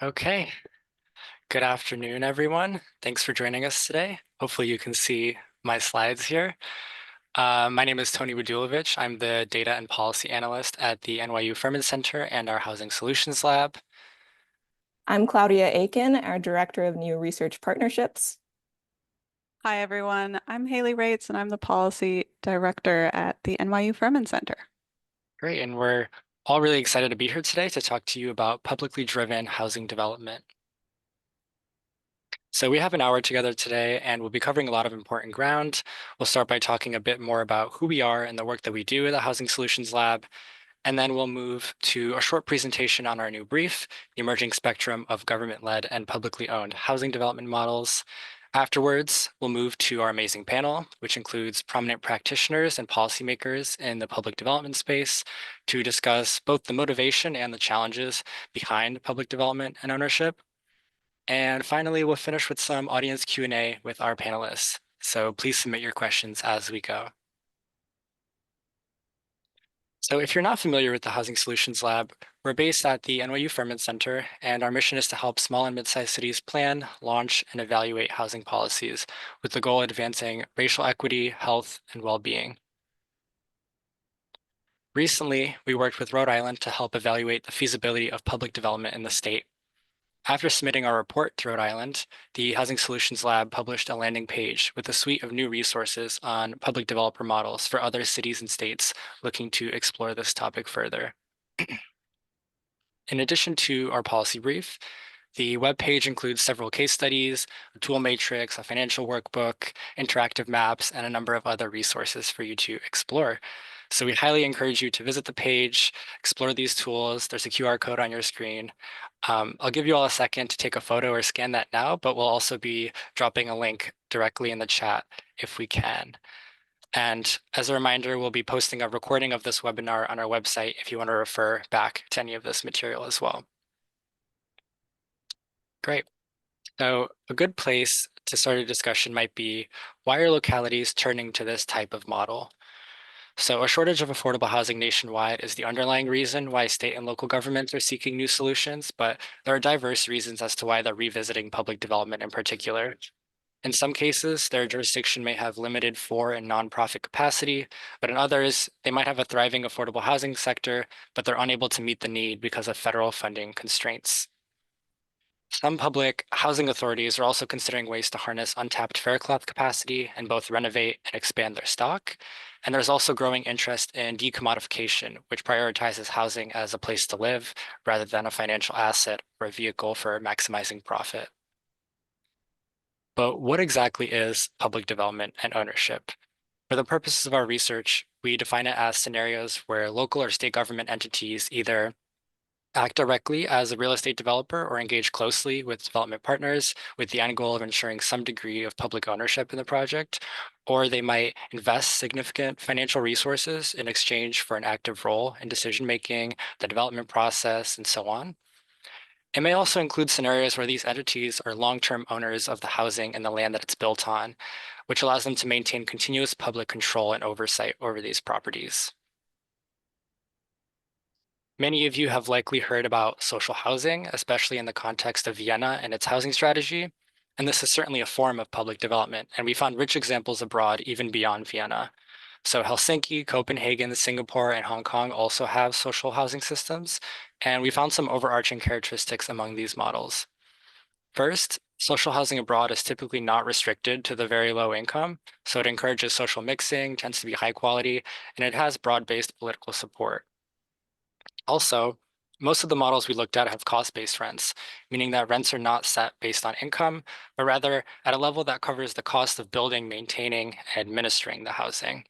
Okay, good afternoon, everyone. Thanks for joining us today. Hopefully you can see my slides here. My name is Tony Wadulovich. I'm the Data and Policy Analyst at the NYU Furman Center and our Housing Solutions Lab. I'm Claudia Aiken, our Director of New Research Partnerships. Hi, everyone. I'm Haley Rates, and I'm the Policy Director at the NYU Furman Center. Great, and we're all really excited to be here today to talk to you about publicly driven housing development. So we have an hour together today, and we'll be covering a lot of important ground. We'll start by talking a bit more about who we are and the work that we do at the Housing Solutions Lab. And then we'll move to a short presentation on our new brief, the emerging spectrum of government-led and publicly owned housing development models. Afterwards, we'll move to our amazing panel, which includes prominent practitioners and policymakers in the public development space to discuss both the motivation and the challenges behind public development and ownership. And finally, we'll finish with some audience Q&A with our panelists. So please submit your questions as we go. So if you're not familiar with the Housing Solutions Lab, we're based at the NYU Furman Center, and our mission is to help small and mid-sized cities plan, launch, and evaluate housing policies with the goal of advancing racial equity, health, and well-being. Recently, we worked with Rhode Island to help evaluate the feasibility of public development in the state. After submitting our report to Rhode Island, the Housing Solutions Lab published a landing page with a suite of new resources on public developer models for other cities and states looking to explore this topic further. In addition to our policy brief, the web page includes several case studies, a tool matrix, a financial workbook, interactive maps, and a number of other resources for you to explore. So we highly encourage you to visit the page, explore these tools. There's a QR code on your screen. I'll give you all a second to take a photo or scan that now, but we'll also be dropping a link directly in the chat if we can. And as a reminder, we'll be posting a recording of this webinar on our website if you want to refer back to any of this material as well. Great. So a good place to start a discussion might be, why are localities turning to this type of model? So a shortage of affordable housing nationwide is the underlying reason why state and local governments are seeking new solutions, but there are diverse reasons as to why they're revisiting public development in particular. In some cases, their jurisdiction may have limited for and nonprofit capacity, but in others, they might have a thriving affordable housing sector, but they're unable to meet the need because of federal funding constraints. Some public housing authorities are also considering ways to harness untapped faircloth capacity and both renovate and expand their stock. And there's also growing interest in decommodification, which prioritizes housing as a place to live rather than a financial asset or a vehicle for maximizing profit. But what exactly is public development and ownership? For the purposes of our research, we define it as scenarios where local or state government entities either act directly as a real estate developer or engage closely with development partners with the end goal of ensuring some degree of public ownership in the project, or they might invest significant financial resources in exchange for an active role in decision-making, the development process, and so on. It may also include scenarios where these entities are long-term owners of the housing and the land that it's built on, which allows them to maintain continuous public control and oversight over these properties. Many of you have likely heard about social housing, especially in the context of Vienna and its housing strategy. And this is certainly a form of public development, and we found rich examples abroad, even beyond Vienna. So Helsinki, Copenhagen, Singapore, and Hong Kong also have social housing systems, and we found some overarching characteristics among these models. First, social housing abroad is typically not restricted to the very low income, so it encourages social mixing, tends to be high quality, and it has broad-based political support. Also, most of the models we looked at have cost-based rents, meaning that rents are not set based on income, but rather at a level that covers the cost of building, maintaining, and administering the housing.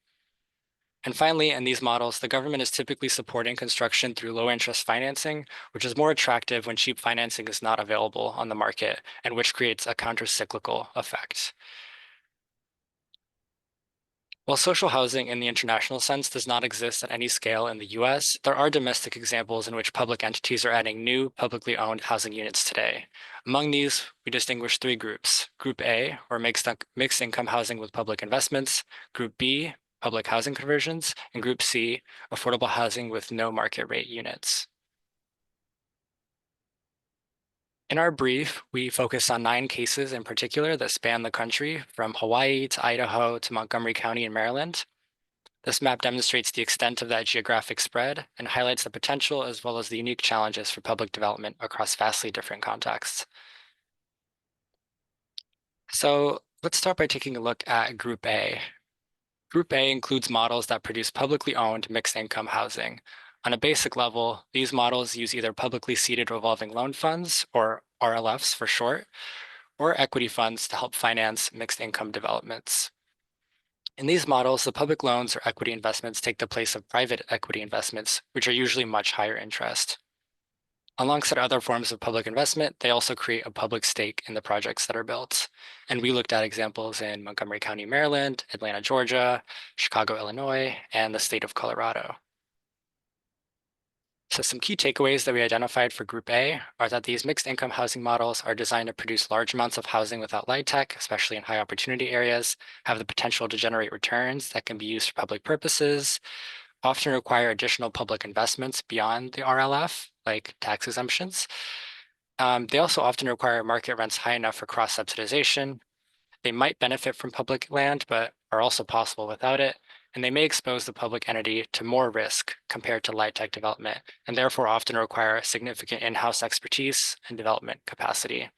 And finally, in these models, the government is typically supporting construction through low-interest financing, which is more attractive when cheap financing is not available on the market, and which creates a counter-cyclical effect. While social housing in the international sense does not exist at any scale in the US, there are domestic examples in which public entities are adding new publicly owned housing units today. Among these, we distinguish three groups. Group A, or mixed income housing with public investments. Group B, public housing conversions. And Group C, affordable housing with no market rate units. In our brief, we focus on 9 cases in particular that span the country, from Hawaii to Idaho to Montgomery County in Maryland. This map demonstrates the extent of that geographic spread and highlights the potential as well as the unique challenges for public development across vastly different contexts. So let's start by taking a look at Group A. Group A includes models that produce publicly owned mixed income housing. On a basic level, these models use either publicly seeded revolving loan funds, or RLFs for short, or equity funds to help finance mixed income developments. In these models, the public loans or equity investments take the place of private equity investments, which are usually much higher interest. Alongside other forms of public investment, they also create a public stake in the projects that are built. And we looked at examples in Montgomery County, Maryland, Atlanta, Georgia, Chicago, Illinois, and the state of Colorado. So some key takeaways that we identified for Group A are that these mixed income housing models are designed to produce large amounts of housing without lag tech, especially in high opportunity areas, have the potential to generate returns that can be used for public purposes, often require additional public investments beyond the RLF, like tax exemptions. They also often require market rents high enough for cross-subsidization. They might benefit from public land, but are also possible without it. And they may expose the public entity to more risk compared to light tech development, and therefore often require significant in-house expertise and development capacity.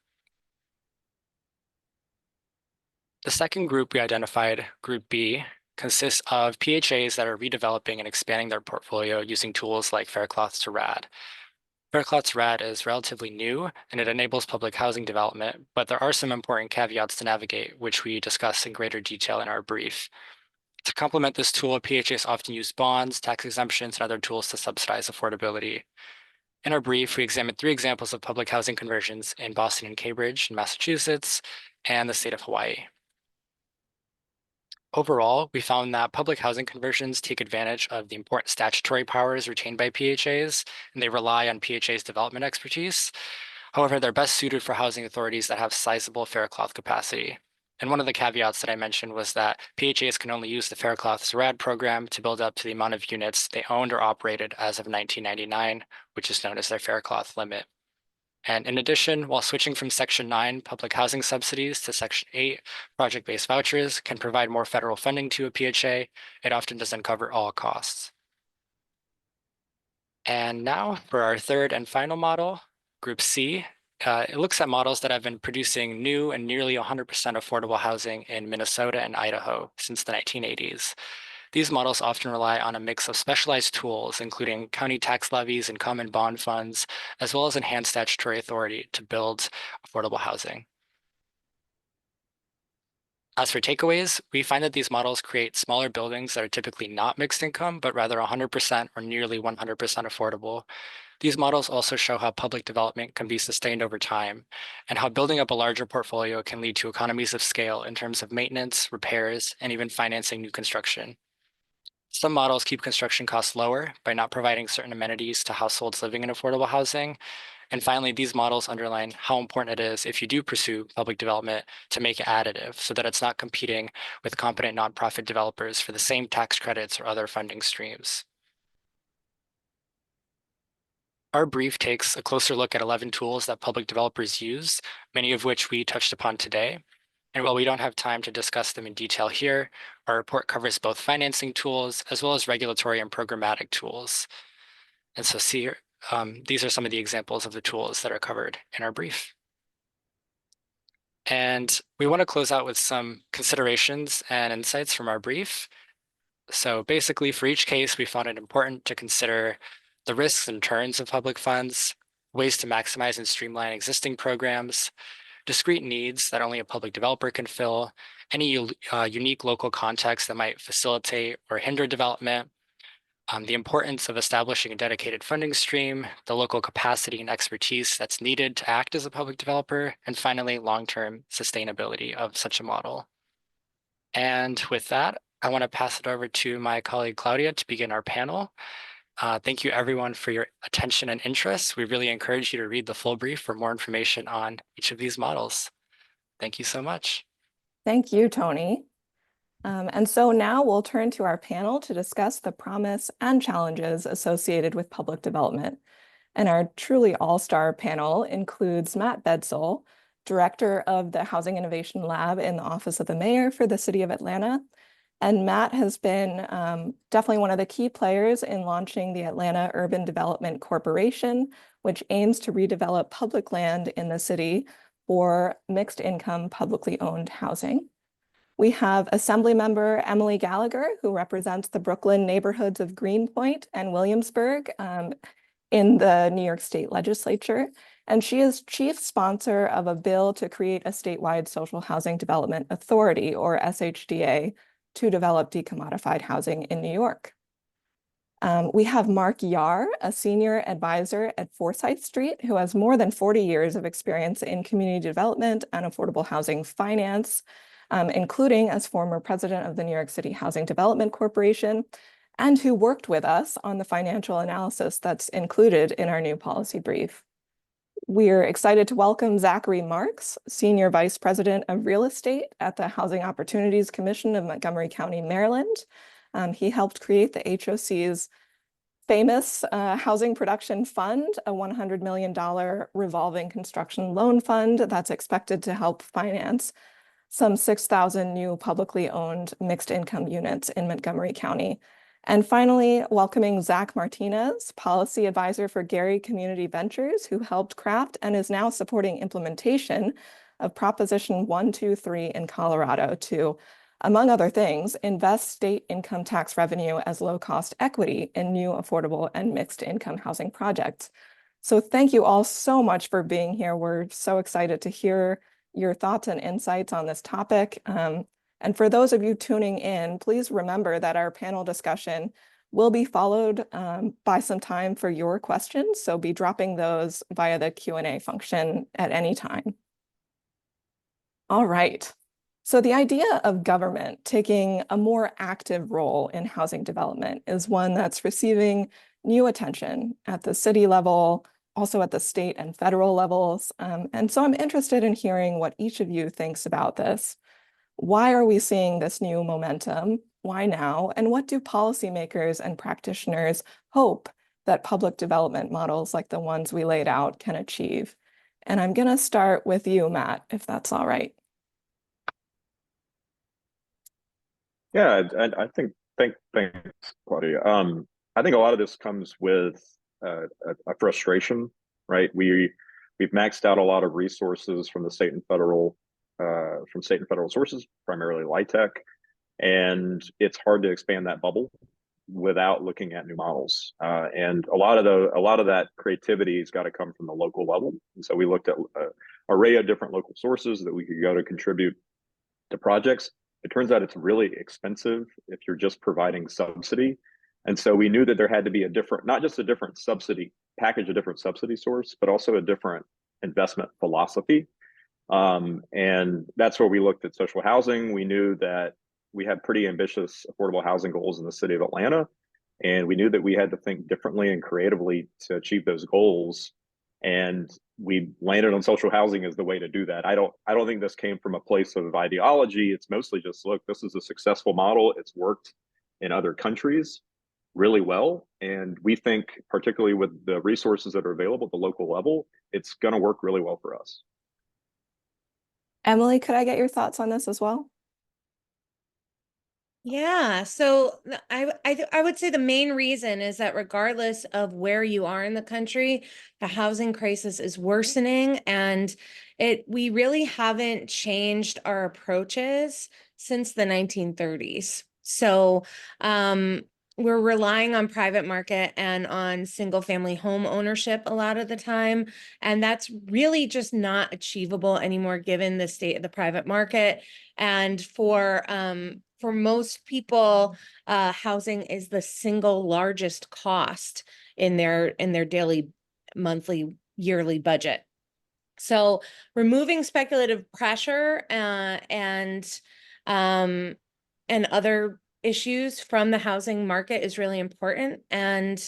The second group we identified, Group B, consists of PHAs that are redeveloping and expanding their portfolio using tools like Faircloth to RAD. Faircloth to RAD is relatively new and it enables public housing development, but there are some important caveats to navigate, which we discuss in greater detail in our brief. To complement this tool, PHAs often use bonds, tax exemptions, and other tools to subsidize affordability. In our brief, we examined 3 examples of public housing conversions in Boston and Cambridge in Massachusetts and the state of Hawaii. Overall, we found that public housing conversions take advantage of the important statutory powers retained by PHAs, and they rely on PHA's development expertise. However, they're best suited for housing authorities that have sizable Faircloth capacity. And one of the caveats that I mentioned was that PHAs can only use the Faircloth SRAD program to build up to the amount of units they owned or operated as of 1999, which is known as their Faircloth limit. And in addition, while switching from Section 9 public housing subsidies to Section 8 project-based vouchers can provide more federal funding to a PHA, it often doesn't cover all costs. And now for our third and final model, Group C. It looks at models that have been producing new and nearly 100% affordable housing in Minnesota and Idaho since the 1980s. These models often rely on a mix of specialized tools, including county tax levies and common bond funds, as well as enhanced statutory authority to build affordable housing. As for takeaways, we find that these models create smaller buildings that are typically not mixed income, but rather 100% or nearly 100% affordable. These models also show how public development can be sustained over time, and how building up a larger portfolio can lead to economies of scale in terms of maintenance, repairs, and even financing new construction. Some models keep construction costs lower by not providing certain amenities to households living in affordable housing. And finally, these models underline how important it is, if you do pursue public development, to make it additive so that it's not competing with competent nonprofit developers for the same tax credits or other funding streams. Our brief takes a closer look at 11 tools that public developers use, many of which we touched upon today. And while we don't have time to discuss them in detail here, our report covers both financing tools as well as regulatory and programmatic tools. And so these are some of the examples of the tools that are covered in our brief. And we want to close out with some considerations and insights from our brief. So basically, for each case, we found it important to consider the risks and returns of public funds, ways to maximize and streamline existing programs, discrete needs that only a public developer can fill, any unique local context that might facilitate or hinder development, the importance of establishing a dedicated funding stream, the local capacity and expertise that's needed to act as a public developer, and finally, long-term sustainability of such a model. And with that, I want to pass it over to my colleague Claudia to begin our panel. Thank you everyone for your attention and interest. We really encourage you to read the full brief for more information on each of these models. Thank you so much. Thank you, Tony. And so now we'll turn to our panel to discuss the promise and challenges associated with public development. And our truly all-star panel includes Matt Bedsole, Director of the Housing Innovation Lab in the Office of the Mayor for the City of Atlanta. And Matt has been definitely one of the key players in launching the Atlanta Urban Development Corporation, which aims to redevelop public land in the city for mixed income publicly owned housing. We have Assemblymember Emily Gallagher, who represents the Brooklyn neighborhoods of Greenpoint and Williamsburg in the New York State Legislature. And she is chief sponsor of a bill to create a statewide social housing development authority, or SHDA, to develop decommodified housing in New York. We have Mark Yar, a senior advisor at Forsyth Street, who has more than 40 years of experience in community development and affordable housing finance, including as former president of the New York City Housing Development Corporation, and who worked with us on the financial analysis that's included in our new policy brief. We're excited to welcome Zachary Marks, Senior Vice President of Real Estate at the Housing Opportunities Commission of Montgomery County, Maryland. He helped create the HOC's famous Housing Production Fund, a $100 million revolving construction loan fund that's expected to help finance some 6,000 new publicly owned mixed income units in Montgomery County. And finally, welcoming Zach Martinez, Policy Advisor for Gary Community Ventures, who helped craft and is now supporting implementation of Proposition 123 in Colorado to, among other things, invest state income tax revenue as low-cost equity in new affordable and mixed income housing projects. So thank you all so much for being here. We're so excited to hear your thoughts and insights on this topic. And for those of you tuning in, please remember that our panel discussion will be followed by some time for your questions. So be dropping those via the Q&A function at any time. All right. So the idea of government taking a more active role in housing development is one that's receiving new attention at the city level, also at the state and federal levels. And so I'm interested in hearing what each of you thinks about this. Why are we seeing this new momentum? Why now? And what do policymakers and practitioners hope that public development models like the ones we laid out can achieve? And I'm going to start with you, Matt, if that's all right. Yeah, thanks, Claudia. I think a lot of this comes with a frustration, right? We've maxed out a lot of resources from the state and federal sources, primarily LIHTC, and it's hard to expand that bubble without looking at new models. And a lot of that creativity has got to come from the local level. And so we looked at an array of different local sources that we could go to contribute to projects. It turns out it's really expensive if you're just providing subsidy. And so we knew that there had to be not just a different subsidy package, a different subsidy source, but also a different investment philosophy. And that's where we looked at social housing. We knew that we had pretty ambitious affordable housing goals in the city of Atlanta. And we knew that we had to think differently and creatively to achieve those goals. And we landed on social housing as the way to do that. I don't think this came from a place of ideology. It's mostly just, look, this is a successful model. It's worked in other countries really well. And we think, particularly with the resources that are available at the local level, it's going to work really well for us. Emily, could I get your thoughts on this as well? Yeah, so I would say the main reason is that regardless of where you are in the country, the housing crisis is worsening, and we really haven't changed our approaches since the 1930s. So we're relying on private market and on single family home ownership a lot of the time, and that's really just not achievable anymore given the state of the private market. And for most people, housing is the single largest cost in their daily, monthly, yearly budget. So removing speculative pressure and other issues from the housing market is really important. And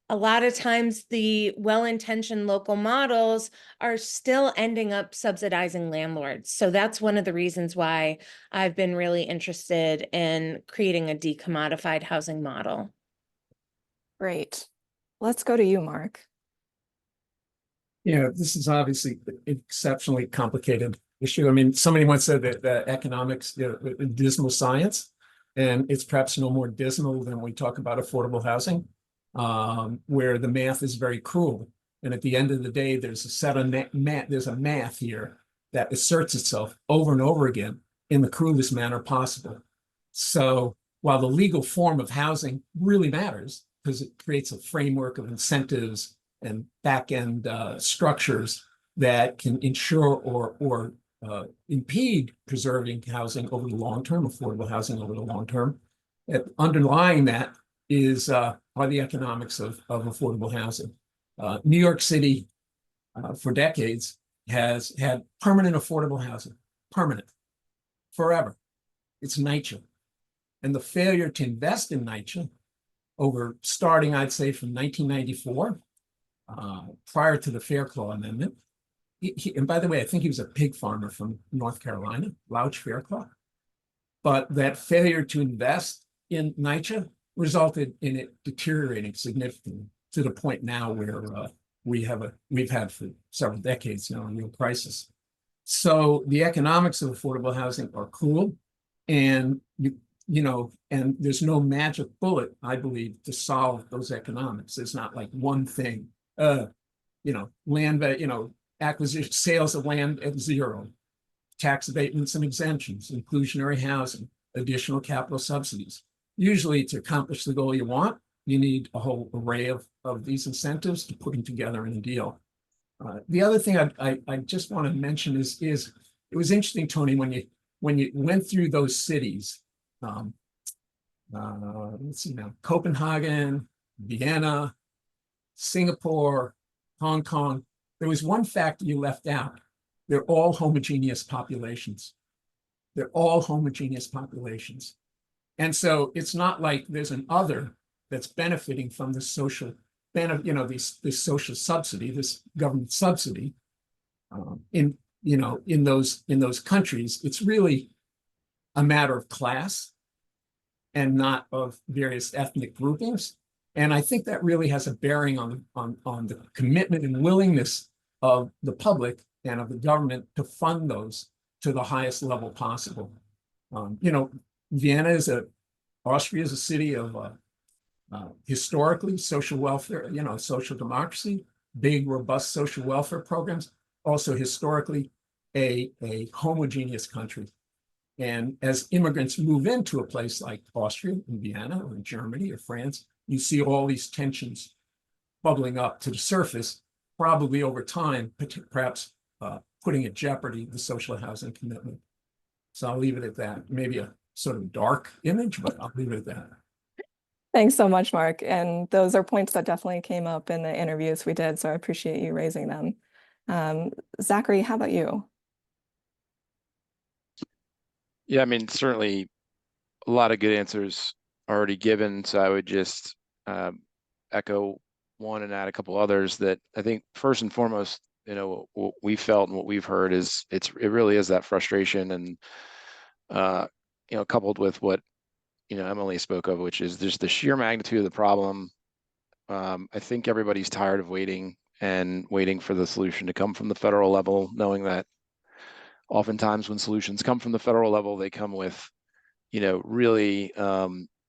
a lot of times the well-intentioned local models are still ending up subsidizing landlords. So that's one of the reasons why I've been really interested in creating a decommodified housing model. Great. Let's go to you, Mark. Yeah, this is obviously an exceptionally complicated issue. I mean, somebody once said that economics, dismal science, and it's perhaps no more dismal than we talk about affordable housing, where the math is very cruel. And at the end of the day, there's a set of there's a math here that asserts itself over and over again in the cruelest manner possible. So while the legal form of housing really matters because it creates a framework of incentives and back-end structures that can ensure or impede preserving housing over the long term, affordable housing over the long term. Underlying that is are the economics of affordable housing. New York City, for decades, has had permanent affordable housing, permanent, forever. It's NYCHA. And the failure to invest in NYCHA over starting, I'd say, from 1994, prior to the Fair Claw Amendment. And by the way, I think he was a pig farmer from North Carolina, Louch Fairclough. But that failure to invest in NYCHA resulted in it deteriorating significantly to the point now where we've had for several decades now a real crisis. So the economics of affordable housing are cruel, and and there's no magic bullet, I believe, to solve those economics. There's not like one thing. Land, acquisition, sales of land at zero, tax abatements and exemptions, inclusionary housing, additional capital subsidies. Usually, to accomplish the goal you want, you need a whole array of these incentives to put them together in a deal. The other thing I just want to mention is it was interesting, Tony, when you went through those cities. Let's see now, Copenhagen, Vienna, Singapore, Hong Kong. There was one factor you left out. They're all homogeneous populations. They're all homogeneous populations. And so it's not like there's an other that's benefiting from the social benefit, this social subsidy, this government subsidy in those countries. It's really a matter of class and not of various ethnic groupings. And I think that really has a bearing on the commitment and willingness of the public and of the government to fund those to the highest level possible. Austria is a city of historically social welfare, social democracy, big, robust social welfare programs, also historically a homogeneous country. And as immigrants move into a place like Austria and Vienna or Germany or France, you see all these tensions bubbling up to the surface, probably over time, perhaps putting at jeopardy the social housing commitment. So I'll leave it at that. Maybe a sort of dark image, but I'll leave it at that. Thanks so much, Mark. And those are points that definitely came up in the interviews we did, so I appreciate you raising them. Zachary, how about you? Yeah, I mean, certainly a lot of good answers already given. So I would just echo one and add a couple others that I think first and foremost, what we felt and what we've heard is it really is that frustration and, coupled with what, Emily spoke of, which is just the sheer magnitude of the problem. I think everybody's tired of waiting for the solution to come from the federal level, knowing that oftentimes when solutions come from the federal level, they come with, really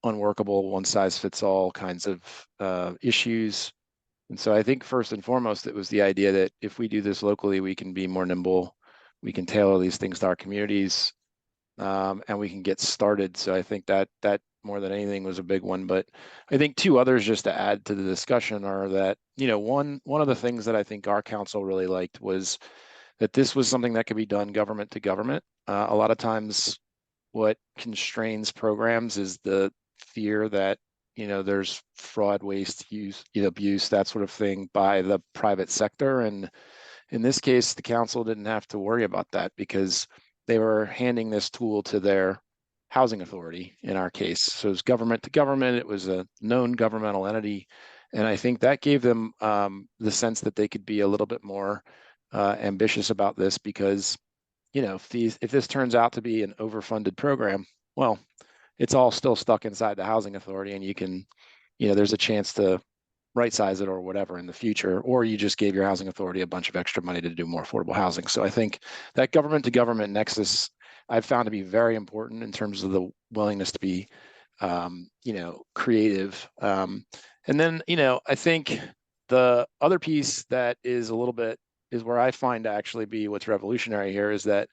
unworkable, one size fits all kinds of issues. And so I think first and foremost, it was the idea that if we do this locally, we can be more nimble, we can tailor these things to our communities, and we can get started. So I think that more than anything was a big one. But I think two others just to add to the discussion are that, one of the things that I think our council really liked was that this was something that could be done government to government. A lot of times what constrains programs is the fear that, there's fraud, waste, use, abuse, that sort of thing by the private sector. And in this case, the council didn't have to worry about that because they were handing this tool to their housing authority in our case. So it was government to government. It was a known governmental entity. And I think that gave them the sense that they could be a little bit more ambitious about this because, if this turns out to be an overfunded program, well, it's all still stuck inside the housing authority, and you can, there's a chance to right size it or whatever in the future, or you just gave your housing authority a bunch of extra money to do more affordable housing. So I think that government to government nexus I've found to be very important in terms of the willingness to be, creative. And then, I think the other piece that is a little bit is where I find to actually be what's revolutionary here is that,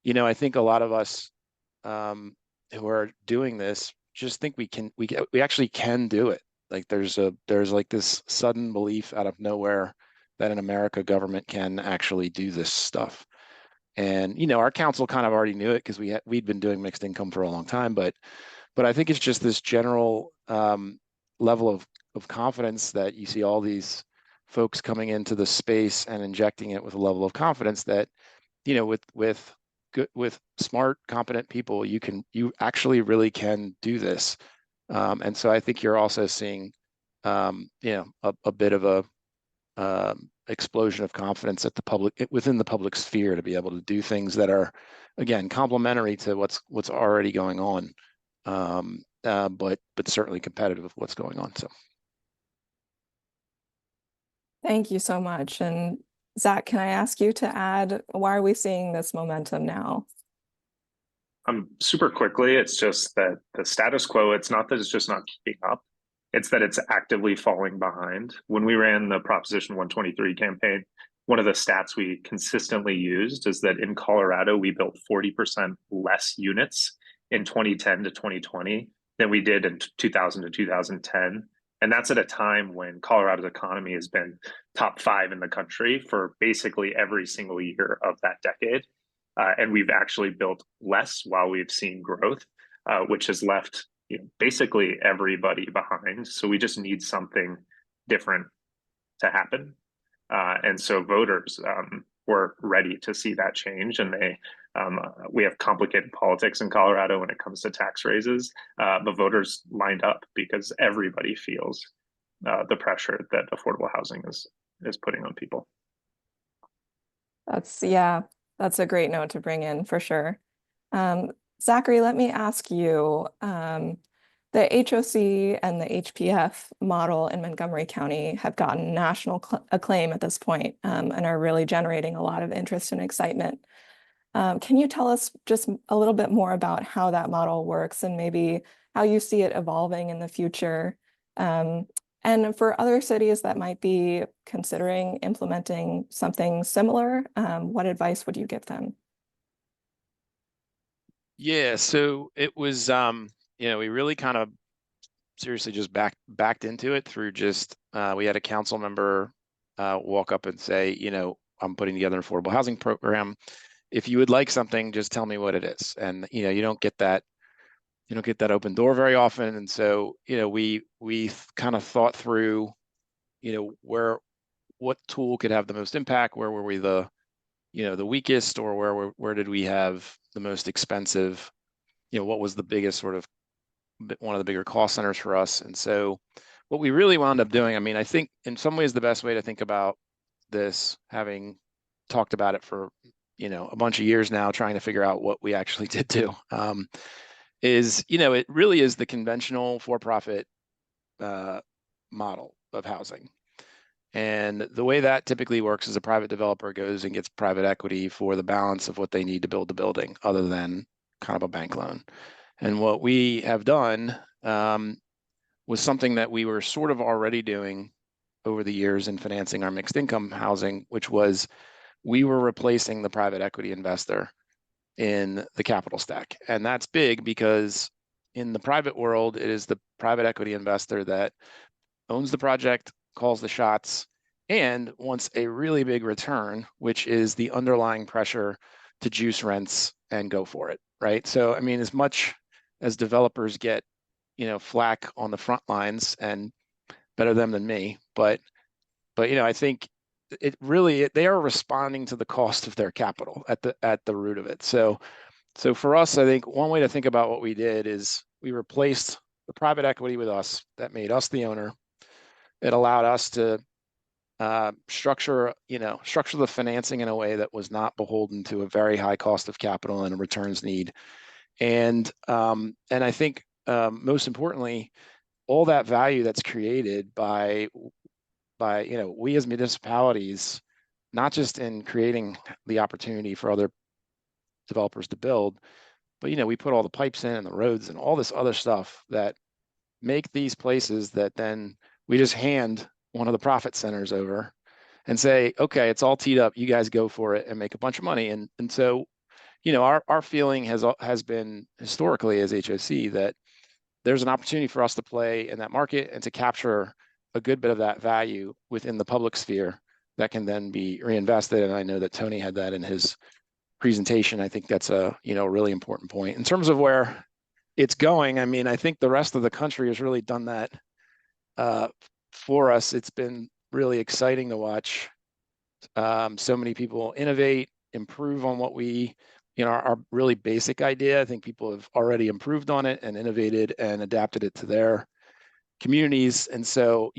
I think a lot of us who are doing this just think we actually can do it. Like there's like this sudden belief out of nowhere that in America government can actually do this stuff. And our council kind of already knew it because we'd been doing mixed income for a long time, but I think it's just this general level of confidence that you see all these folks coming into the space and injecting it with a level of confidence that with smart, competent people, you actually really can do this. And so I think you're also seeing a bit of a explosion of confidence at within the public sphere to be able to do things that are, again, complementary to what's already going on, but certainly competitive with what's going on. So Thank you so much. And Zach, can I ask you to add, why are we seeing this momentum now? Super quickly, it's just that the status quo, it's not that it's just not keeping up, it's that it's actively falling behind. When we ran the Proposition 123 campaign, one of the stats we consistently used is that in Colorado, we built 40% less units in 2010 to 2020 than we did in 2000 to 2010. And that's at a time when Colorado's economy has been top 5 in the country for basically every single year of that decade. And we've actually built less while we've seen growth, which has left basically everybody behind. So we just need something different to happen. And so voters were ready to see that change. And we have complicated politics in Colorado when it comes to tax raises, but voters lined up because everybody feels the pressure that affordable housing is putting on people. That's a great note to bring in for sure. Zachary, let me ask you, the HOC and the HPF model in Montgomery County have gotten national acclaim at this point, and are really generating a lot of interest and excitement. Can you tell us just a little bit more about how that model works and maybe how you see it evolving in the future? And for other cities that might be considering implementing something similar, what advice would you give them? Yeah, so it was, we really kind of seriously just backed into it through just, we had a council member walk up and say, I'm putting together an affordable housing program. If you would like something, just tell me what it is. And, you don't get that open door very often. And so, we kind of thought through, what tool could have the most impact, where were we the weakest, or where did we have the most expensive, what was the biggest sort of one of the bigger cost centers for us. And so what we really wound up doing, I think in some ways the best way to think about this, having talked about it for a bunch of years now, trying to figure out what we actually did do, is it really is the conventional for-profit model of housing. And the way that typically works is a private developer goes and gets private equity for the balance of what they need to build the building, other than kind of a bank loan. And what we have done was something that we were sort of already doing over the years in financing our mixed income housing, which was we were replacing the private equity investor in the capital stack. And that's big because in the private world, it is the private equity investor that owns the project, calls the shots, and wants a really big return, which is the underlying pressure to juice rents and go for it, right? So, as much as developers get, flack on the front lines, and better them than me, but I think they are responding to the cost of their capital at the root of it. So for us, I think one way to think about what we did is we replaced the private equity with us. That made us the owner. It allowed us to structure the financing in a way that was not beholden to a very high cost of capital and a returns need. And I think most importantly, all that value that's created by we as municipalities, not just in creating the opportunity for other developers to build, but we put all the pipes in and the roads and all this other stuff that make these places that then we just hand one of the profit centers over and say, okay, it's all teed up, you guys go for it and make a bunch of money. And so, our feeling has been historically as HOC that there's an opportunity for us to play in that market and to capture a good bit of that value within the public sphere that can then be reinvested. And I know that Tony had that in his presentation. I think that's a really important point in terms of where it's going. I mean, I think the rest of the country has really done that for us. It's been really exciting to watch so many people innovate, improve on what we, our really basic idea. I think people have already improved on it and innovated and adapted it to their communities. And so,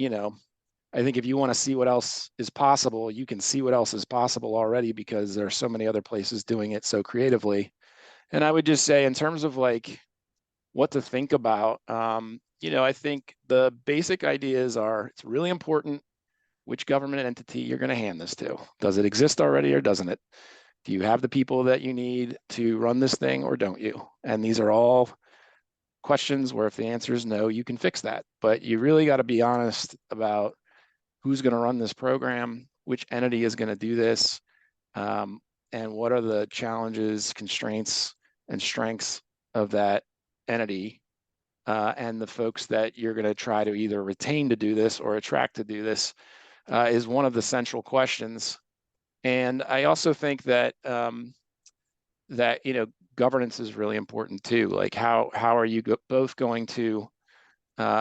I think if you want to see what else is possible, you can see what else is possible already because there are so many other places doing it so creatively. And I would just say in terms of like what to think about, I think the basic ideas are it's really important which government entity you're going to hand this to. Does it exist already or doesn't it? Do you have the people that you need to run this thing or don't you? And these are all questions where if the answer is no, you can fix that. But you really got to be honest about who's going to run this program, which entity is going to do this, and what are the challenges, constraints, and strengths of that entity, and the folks that you're going to try to either retain to do this or attract to do this is one of the central questions. And I also think that governance is really important too. Like how are you both going to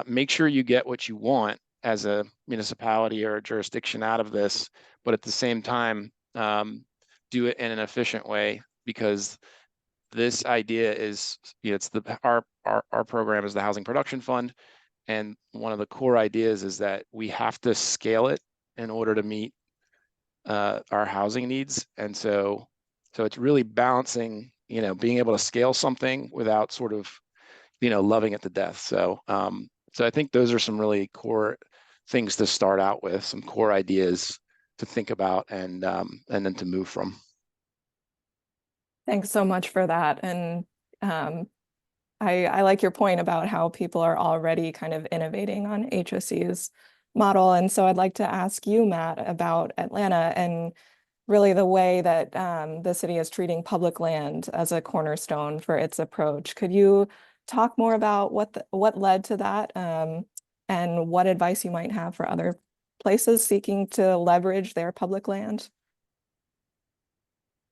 make sure you get what you want as a municipality or a jurisdiction out of this, but at the same time do it in an efficient way, because this idea is, it's our program is the Housing Production Fund, and one of the core ideas is that we have to scale it in order to meet our housing needs. And so it's really balancing, being able to scale something without sort of, loving it to death. So I think those are some really core things to start out with, some core ideas to think about and then to move from. Thanks so much for that. And I like your point about how people are already kind of innovating on HOC's model. And so I'd like to ask you, Matt, about Atlanta and really the way that the city is treating public land as a cornerstone for its approach. Could you talk more about what led to that and what advice you might have for other places seeking to leverage their public land?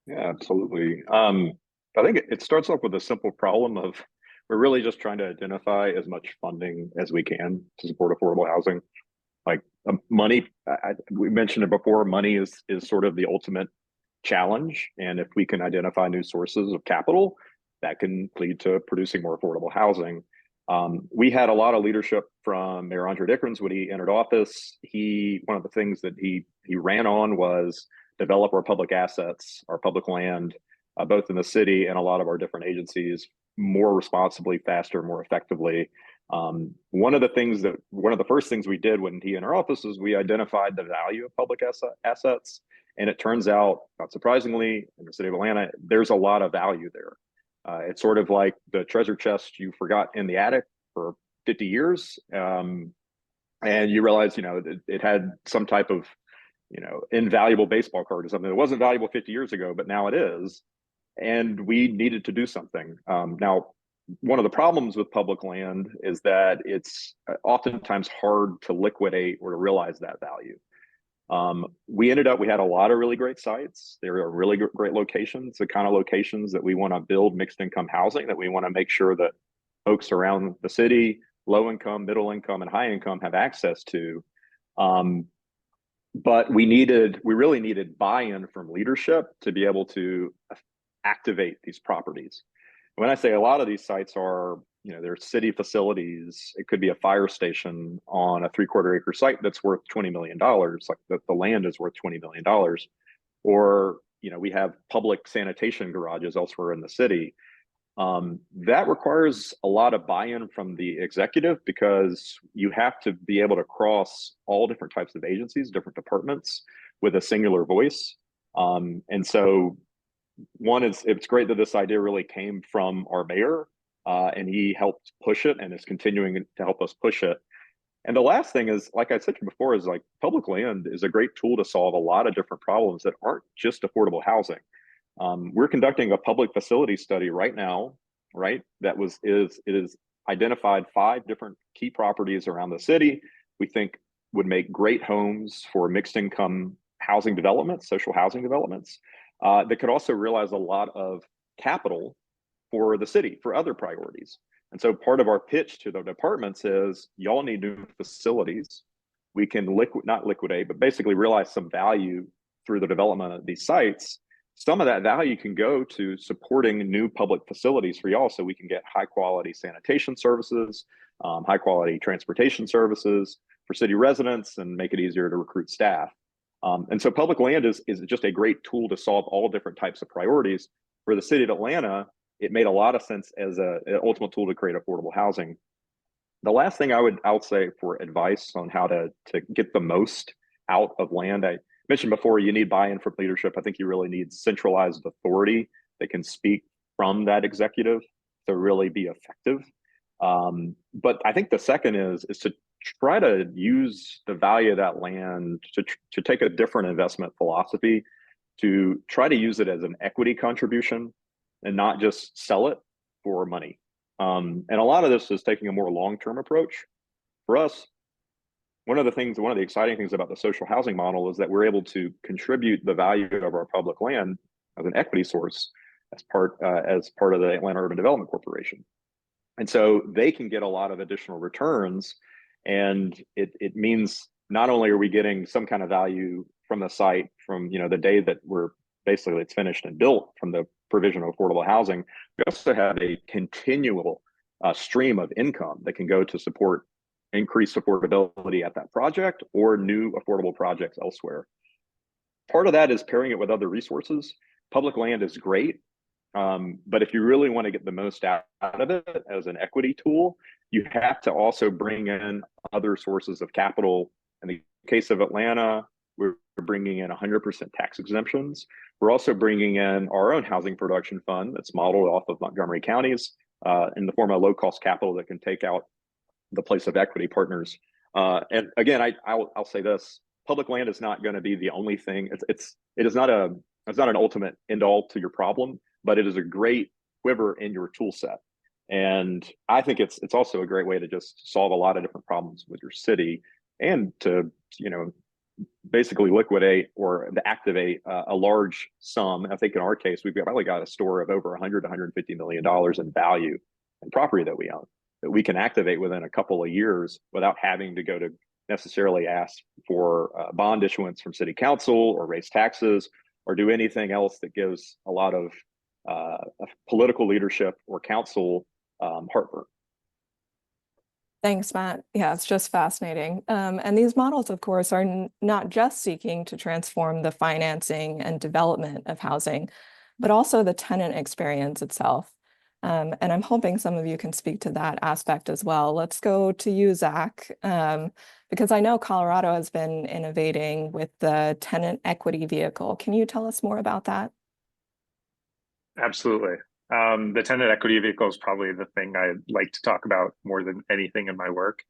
Yeah, absolutely. I think it starts off with a simple problem of we're really just trying to identify as much funding as we can to support affordable housing. Like money, we mentioned it before, money is sort of the ultimate challenge. And if we can identify new sources of capital, that can lead to producing more affordable housing. We had a lot of leadership from Mayor Andre Dickrens when he entered office. One of the things that he ran on was develop our public assets, our public land, both in the city and a lot of our different agencies more responsibly, faster, more effectively. One of the first things we did when he entered office was we identified the value of public assets. And it turns out, not surprisingly, in the city of Atlanta, there's a lot of value there. It's sort of like the treasure chest you forgot in the attic for 50 years. And you realize, it had some type of, invaluable baseball card or something that wasn't valuable 50 years ago, but now it is. And we needed to do something. Now, one of the problems with public land is that it's oftentimes hard to liquidate or to realize that value. We had a lot of really great sites. They were really great locations, the kind of locations that we want to build mixed income housing, that we want to make sure that folks around the city, low income, middle income, and high income have access to. But we really needed buy-in from leadership to be able to activate these properties. When I say a lot of these sites are, they're city facilities, it could be a fire station on a 3/4 acre site that's worth $20 million, like the land is worth $20 million. Or, we have public sanitation garages elsewhere in the city. That requires a lot of buy-in from the executive because you have to be able to cross all different types of agencies, different departments with a singular voice. And so one is, it's great that this idea really came from our mayor, and he helped push it and is continuing to help us push it. And the last thing is, like I said before, is like public land is a great tool to solve a lot of different problems that aren't just affordable housing. We're conducting a public facility study right now, right? It is identified 5 different key properties around the city we think would make great homes for mixed income housing developments, social housing developments, that could also realize a lot of capital for the city for other priorities. And so part of our pitch to the departments is y'all need new facilities. We can not liquidate, but basically realize some value through the development of these sites. Some of that value can go to supporting new public facilities for y'all so we can get high quality sanitation services, high quality transportation services for city residents and make it easier to recruit staff. And so public land is just a great tool to solve all different types of priorities. For the city of Atlanta, it made a lot of sense as an ultimate tool to create affordable housing. The last thing I'll say for advice on how to get the most out of land, I mentioned before, you need buy-in from leadership. I think you really need centralized authority that can speak from that executive to really be effective. But I think the second is to try to use the value of that land to take a different investment philosophy, to try to use it as an equity contribution and not just sell it for money. And a lot of this is taking a more long-term approach. For us, one of the exciting things about the social housing model is that we're able to contribute the value of our public land as an equity source as part of the Atlanta Urban Development Corporation. And so they can get a lot of additional returns. And it means not only are we getting some kind of value from the site from the day that it's finished and built from the provision of affordable housing, we also have a continual stream of income that can go to support increased affordability at that project or new affordable projects elsewhere. Part of that is pairing it with other resources. Public land is great, but if you really want to get the most out of it as an equity tool, you have to also bring in other sources of capital. In the case of Atlanta, we're bringing in 100% tax exemptions. We're also bringing in our own housing production fund that's modeled off of Montgomery County's in the form of low-cost capital that can take out the place of equity partners. And again, I'll say this: public land is not going to be the only thing. It's not an ultimate end all to your problem, but it is a great quiver in your tool set. And I think it's also a great way to just solve a lot of different problems with your city and to basically liquidate or to activate a large sum. I think in our case, we've probably got a store of over $100 to $150 million in value and property that we own that we can activate within a couple of years without having to go to necessarily ask for bond issuance from city council or raise taxes or do anything else that gives a lot of political leadership or council heartburn. Thanks, Matt. Yeah, it's just fascinating. And these models, of course, are not just seeking to transform the financing and development of housing, but also the tenant experience itself. And I'm hoping some of you can speak to that aspect as well. Let's go to you, Zach, because I know Colorado has been innovating with the tenant equity vehicle. Can you tell us more about that? Absolutely. The tenant equity vehicle is probably the thing I like to talk about more than anything in my work.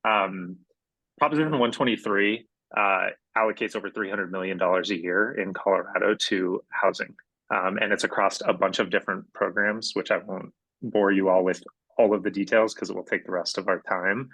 Proposition 123 allocates over $300 million a year in Colorado to housing. And it's across a bunch of different programs, which I won't bore you all with all of the details because it will take the rest of our time.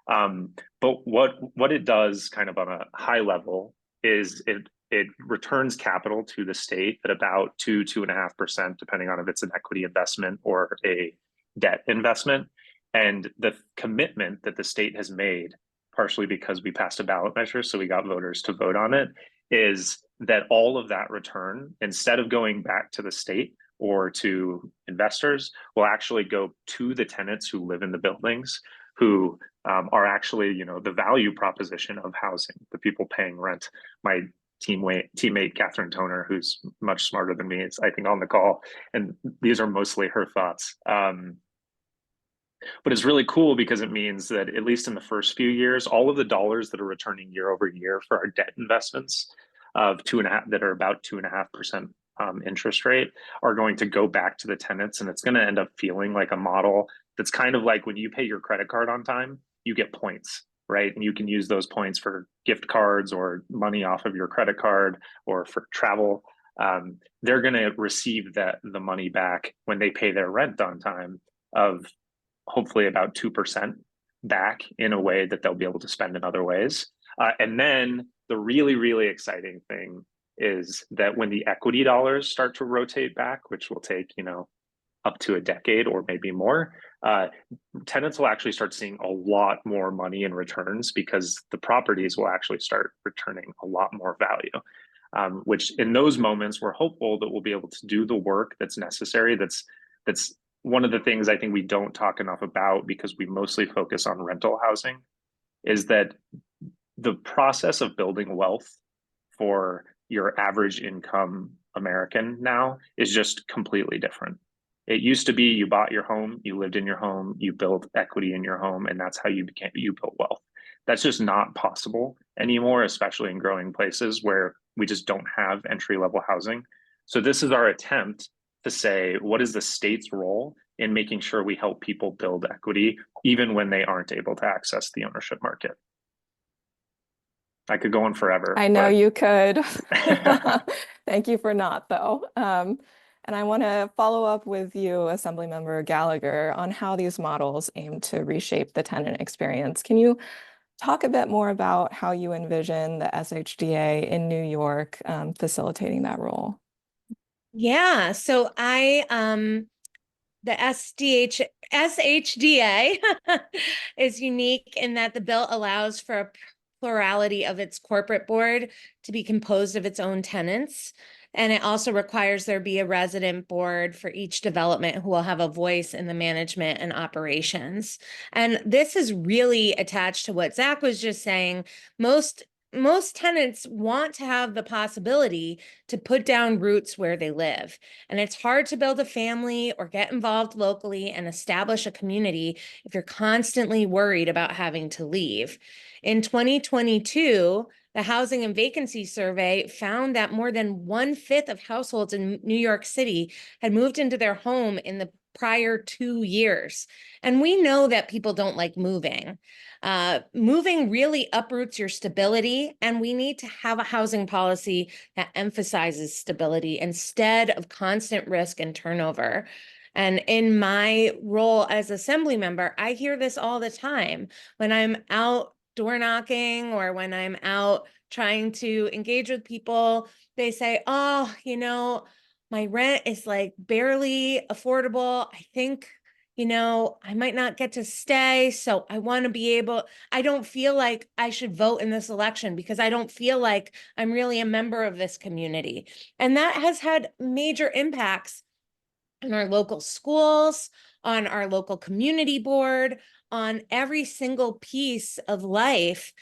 But what it does kind of on a high level is it returns capital to the state at about 2.5%, depending on if it's an equity investment or a debt investment. And the commitment that the state has made, partially because we passed a ballot measure, so we got voters to vote on it, is that all of that return, instead of going back to the state or to investors, will actually go to the tenants who live in the buildings, who are actually, the value proposition of housing, the people paying rent. My teammate Catherine Toner, who's much smarter than me, is I think on the call, and these are mostly her thoughts. But it's really cool because it means that at least in the first few years, all of the dollars that are returning year over year for our debt investments of 2.5 that are about 2.5% interest rate are going to go back to the tenants, and it's going to end up feeling like a model that's kind of like when you pay your credit card on time, you get points, right? And you can use those points for gift cards or money off of your credit card or for travel. They're going to receive the money back when they pay their rent on time of hopefully about 2% back in a way that they'll be able to spend in other ways. And then the really, really exciting thing is that when the equity dollars start to rotate back, which will take, up to a decade or maybe more, tenants will actually start seeing a lot more money in returns because the properties will actually start returning a lot more value. Which in those moments, we're hopeful that we'll be able to do the work that's necessary. That's one of the things I think we don't talk enough about because we mostly focus on rental housing, is that the process of building wealth for your average income American now is just completely different. It used to be you bought your home, you lived in your home, you built equity in your home, and that's how you built wealth. That's just not possible anymore, especially in growing places where we just don't have entry-level housing. So this is our attempt to say, what is the state's role in making sure we help people build equity, even when they aren't able to access the ownership market? I could go on forever. I know you could. Thank you for not, though. And I want to follow up with you, Assemblymember Gallagher, on how these models aim to reshape the tenant experience. Can you talk a bit more about how you envision the SHDA in New York facilitating that role? Yeah, so the SHDA is unique in that the bill allows for a plurality of its corporate board to be composed of its own tenants. And it also requires there be a resident board for each development who will have a voice in the management and operations. And this is really attached to what Zach was just saying. Most tenants want to have the possibility to put down roots where they live. And it's hard to build a family or get involved locally and establish a community if you're constantly worried about having to leave. In 2022, the Housing and Vacancy Survey found that more than 1/5 of households in New York City had moved into their home in the prior 2 years. And we know that people don't like moving. Moving really uproots your stability, and we need to have a housing policy that emphasizes stability instead of constant risk and turnover. And in my role as assembly member, I hear this all the time when I'm out door knocking or when I'm out trying to engage with people. They say, oh, my rent is like barely affordable. I think, I might not get to stay. So I want to be able, I don't feel like I should vote in this election because I don't feel like I'm really a member of this community. And that has had major impacts on our local schools, on our local community board, on every single piece of life.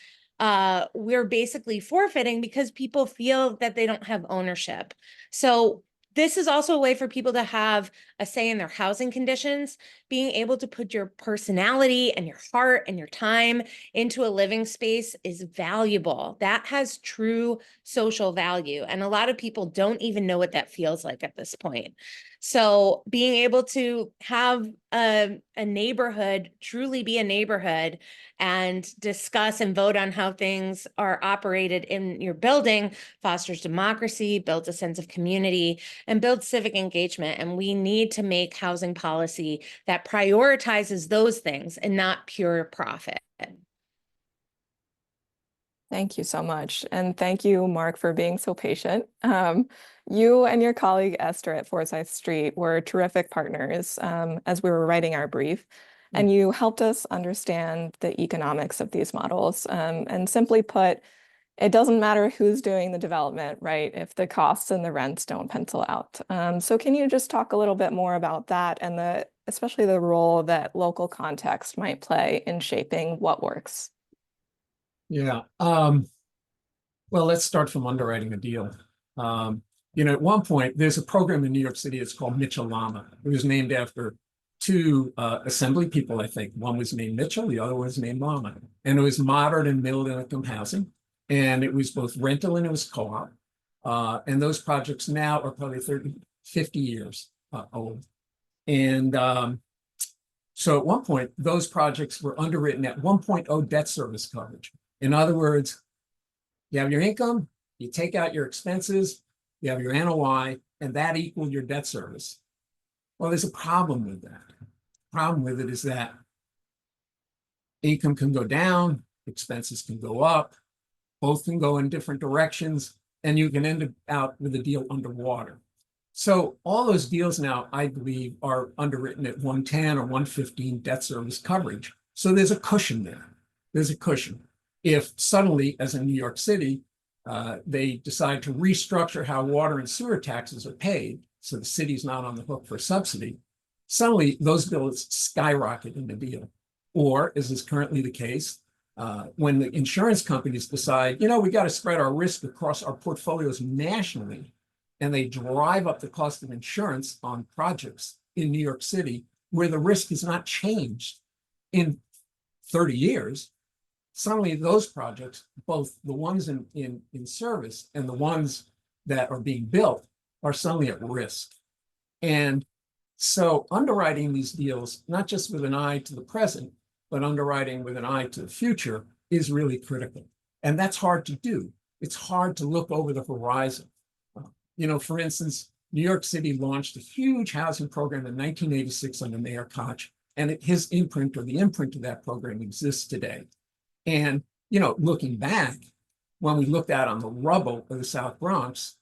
We're basically forfeiting because people feel that they don't have ownership. So this is also a way for people to have a say in their housing conditions. Being able to put your personality and your heart and your time into a living space is valuable. That has true social value. And a lot of people don't even know what that feels like at this point. So being able to have a neighborhood truly be a neighborhood and discuss and vote on how things are operated in your building fosters democracy, builds a sense of community, and builds civic engagement. And we need to make housing policy that prioritizes those things and not pure profit. Thank you so much. And thank you, Mark, for being so patient. You and your colleague Esther at Forsyth Street were terrific partners as we were writing our brief. And you helped us understand the economics of these models. And simply put, it doesn't matter who's doing the development, right, if the costs and the rents don't pencil out. So can you just talk a little bit more about that and especially the role that local context might play in shaping what works? Yeah. Well, let's start from underwriting a deal. At one point, there's a program in New York City. It's called Mitchell-Lama. It was named after two assembly people, I think. One was named Mitchell, the other was named Lama. And it was moderate and middle income housing. And it was both rental and it was co-op. And those projects now are probably 30, 50 years old. And so at one point, those projects were underwritten at 1.0 debt service coverage. In other words, you have your income, you take out your expenses, you have your NOI, and that equaled your debt service. Well, there's a problem with that. The problem with it is that income can go down, expenses can go up, both can go in different directions, and you can end up with a deal underwater. So all those deals now, I believe, are underwritten at 110 or 115 debt service coverage. So there's a cushion there. There's a cushion. If suddenly, as in New York City, they decide to restructure how water and sewer taxes are paid, so the city's not on the hook for subsidy, suddenly those bills skyrocket in the deal. Or, as is currently the case, when the insurance companies decide, we got to spread our risk across our portfolios nationally, and they drive up the cost of insurance on projects in New York City where the risk has not changed in 30 years, suddenly those projects, both the ones in service and the ones that are being built, are suddenly at risk. And so underwriting these deals, not just with an eye to the present, but underwriting with an eye to the future, is really critical. And that's hard to do. It's hard to look over the horizon. For instance, New York City launched a huge housing program in 1986 under Mayor Koch, and his imprint, or the imprint of that program, exists today. And, looking back, when we looked out on the rubble of the South Bronx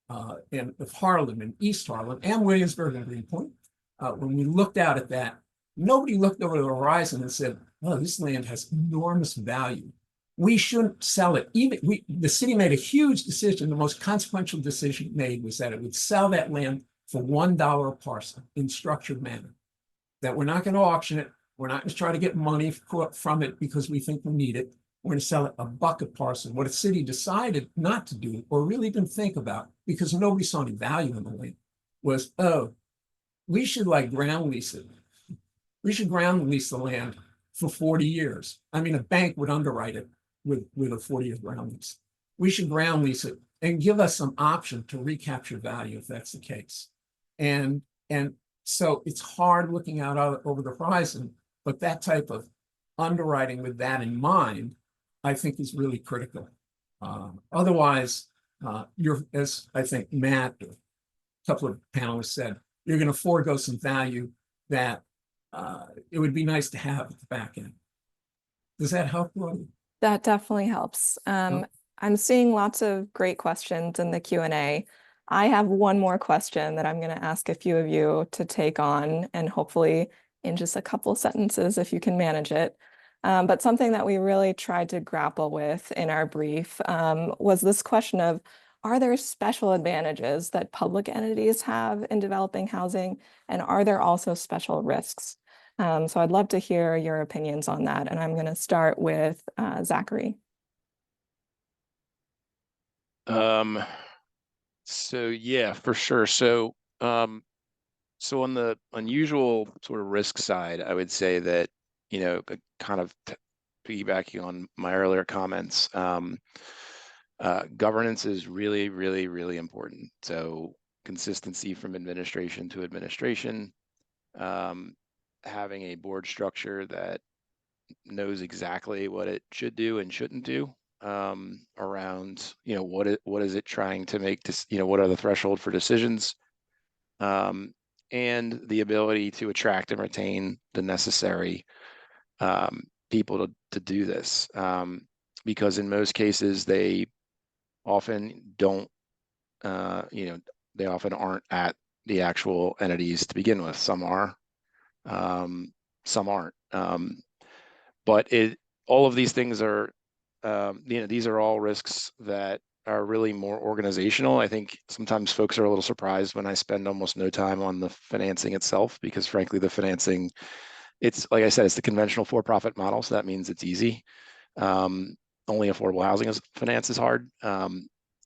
and of Harlem and East Harlem and Williamsburg and Greenpoint, when we looked out at that, nobody looked over the horizon and said, oh, this land has enormous value. We shouldn't sell it. The city made a huge decision. The most consequential decision made was that it would sell that land for $1 a parcel in structured manner, that we're not going to auction it. We're not going to try to get money from it because we think we need it. We're going to sell it $1 a parcel. What a city decided not to do, or really didn't think about, because nobody saw any value in the land, was, we should ground lease it. We should ground lease the land for 40 years. I mean, a bank would underwrite it with a 40-year ground lease. We should ground lease it and give us some option to recapture value if that's the case. And so it's hard looking out over the horizon, but that type of underwriting with that in mind, I think, is really critical. Otherwise, as I think Matt, a couple of panelists said, you're going to forego some value that it would be nice to have at the back end. Does that help, Rory? That definitely helps. I'm seeing lots of great questions in the Q&A. I have one more question that I'm going to ask a few of you to take on, and hopefully in just a couple sentences if you can manage it. But something that we really tried to grapple with in our brief was this question of, are there special advantages that public entities have in developing housing, and are there also special risks? So I'd love to hear your opinions on that. And I'm going to start with Zachary. So yeah, for sure. So on the unusual sort of risk side, I would say that, kind of piggybacking on my earlier comments, governance is really, really, really important. So consistency from administration to administration, having a board structure that knows exactly what it should do and shouldn't do, around, what is it trying to make, what are the threshold for decisions, and the ability to attract and retain the necessary people to do this, because in most cases they often don't, they often aren't at the actual entities to begin with. Some are, some aren't. But all of these things are, these are all risks that are really more organizational. I think sometimes folks are a little surprised when I spend almost no time on the financing itself, because frankly, the financing, it's, like I said, it's the conventional for-profit model. So that means it's easy. only affordable housing is finance is hard.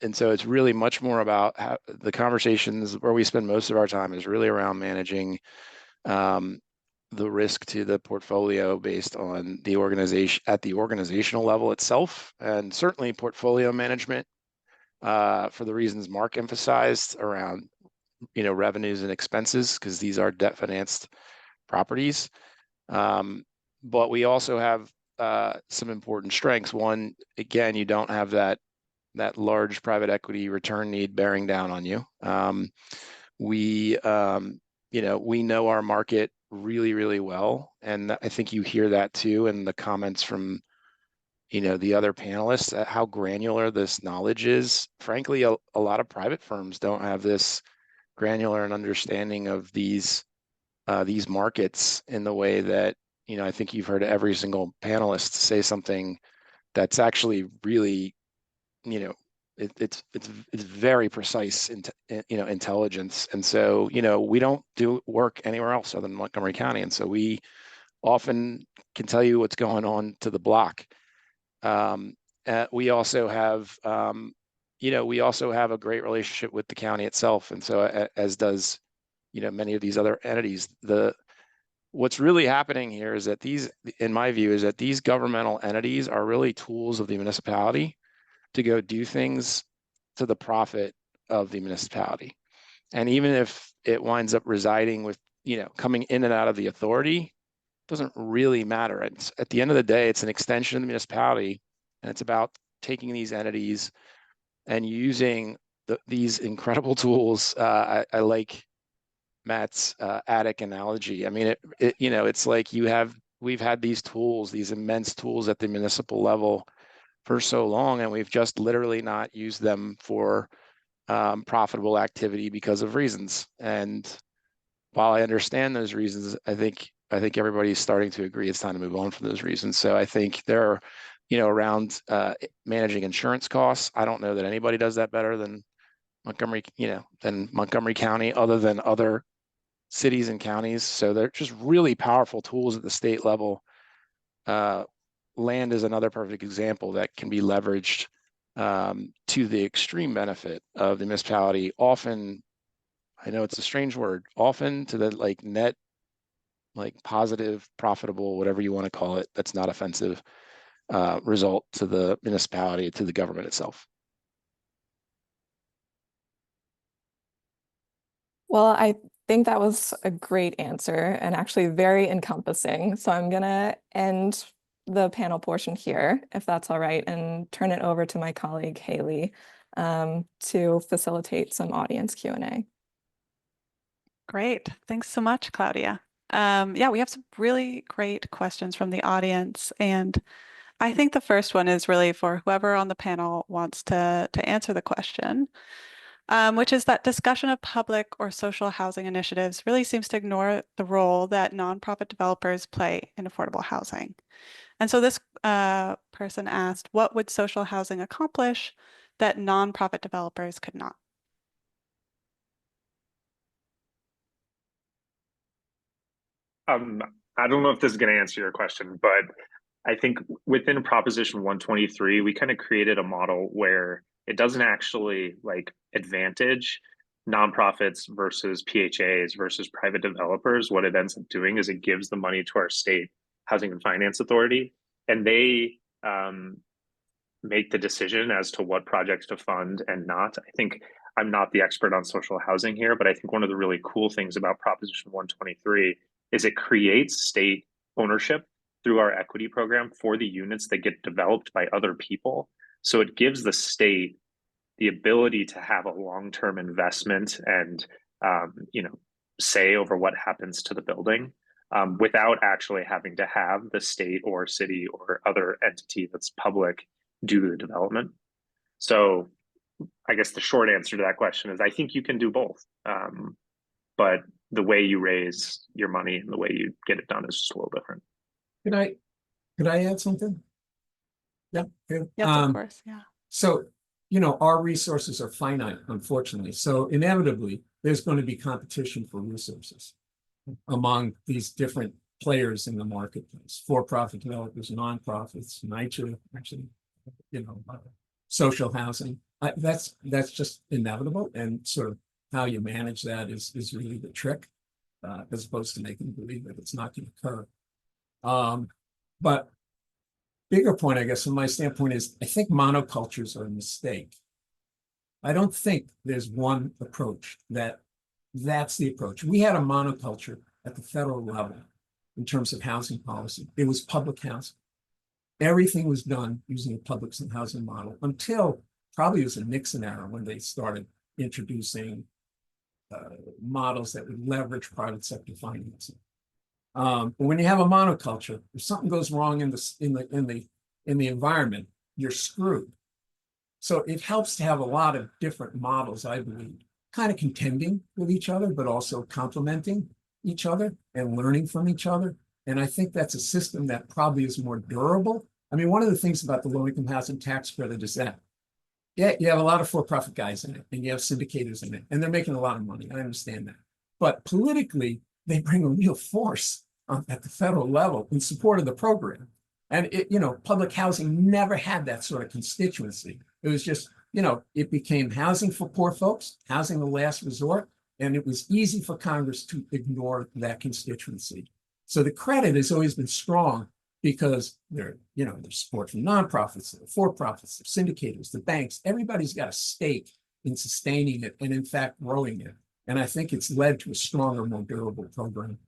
And so it's really much more about how the conversations where we spend most of our time is really around managing the risk to the portfolio based on the organization at the organizational level itself, and certainly portfolio management for the reasons Mark emphasized around, revenues and expenses, because these are debt financed properties. But we also have some important strengths. One, again, you don't have that large private equity return need bearing down on you. We know our market really, really well. And I think you hear that too in the comments from, the other panelists, how granular this knowledge is. Frankly, a lot of private firms don't have this granular and understanding of these markets in the way that, I think you've heard every single panelist say something that's actually really, it's very precise intelligence. And so, we don't do work anywhere else other than Montgomery County. And so we often can tell you what's going on to the block. We also have, a great relationship with the county itself. And so as does, many of these other entities. What's really happening here is that in my view, is that these governmental entities are really tools of the municipality to go do things to the profit of the municipality. And even if it winds up residing with, coming in and out of the authority, doesn't really matter. At the end of the day, it's an extension of the municipality, and it's about taking these entities and using these incredible tools. I like Matt's attic analogy. I mean, it's like we've had these tools, these immense tools at the municipal level for so long, and we've just literally not used them for profitable activity because of reasons. And while I understand those reasons, I think everybody's starting to agree it's time to move on from those reasons. So I think there are, around managing insurance costs. I don't know that anybody does that better than Montgomery County, other than other cities and counties. So they're just really powerful tools at the state level. Land is another perfect example that can be leveraged to the extreme benefit of the municipality. Often, I know it's a strange word, often to the net, positive, profitable, whatever you want to call it, that's not offensive, result to the municipality, to the government itself. Well, I think that was a great answer and actually very encompassing. So I'm going to end the panel portion here, if that's all right, and turn it over to my colleague, Haley, to facilitate some audience Q&A. Great. Thanks so much, Claudia. Yeah, we have some really great questions from the audience. And I think the first one is really for whoever on the panel wants to answer the question, which is that discussion of public or social housing initiatives really seems to ignore the role that nonprofit developers play in affordable housing. And so this person asked, what would social housing accomplish that nonprofit developers could not? I don't know if this is going to answer your question, but I think within Proposition 123, we kind of created a model where it doesn't actually advantage nonprofits versus PHAs versus private developers. What it ends up doing is it gives the money to our state housing and finance authority, and they make the decision as to what projects to fund and not. I think I'm not the expert on social housing here, but I think one of the really cool things about Proposition 123 is it creates state ownership through our equity program for the units that get developed by other people. So it gives the state the ability to have a long-term investment and say over what happens to the building without actually having to have the state or city or other entity that's public do the development. So I guess the short answer to that question is I think you can do both. But the way you raise your money and the way you get it done is just a little different. Could I add something? Yeah. Yes, of course. Yeah. So, our resources are finite, unfortunately. So inevitably, there's going to be competition for resources among these different players in the marketplace, for-profit developers, nonprofits, NYCHA, actually, social housing. That's just inevitable, and sort of how you manage that is really the trick, as opposed to making them believe that it's not going to occur. But bigger point, I guess, from my standpoint is I think monocultures are a mistake. I don't think there's one approach that's the approach. We had a monoculture at the federal level in terms of housing policy. It was public housing. Everything was done using a public housing model until probably it was a Nixon era when they started introducing models that would leverage private sector financing. But when you have a monoculture, if something goes wrong in the environment, you're screwed. So it helps to have a lot of different models, I believe, kind of contending with each other, but also complementing each other and learning from each other. And I think that's a system that probably is more durable. I mean, one of the things about the low-income housing tax credit is that, yeah, you have a lot of for-profit guys in it, and you have syndicators in it, and they're making a lot of money. I understand that. But politically, they bring a real force at the federal level in support of the program. And public housing never had that sort of constituency. It was just, it became housing for poor folks, housing the last resort, and it was easy for Congress to ignore that constituency. So the credit has always been strong because there's support from nonprofits, for-profits, the syndicators, the banks. Everybody's got a stake in sustaining it and, in fact, growing it. And I think it's led to a stronger, more durable program.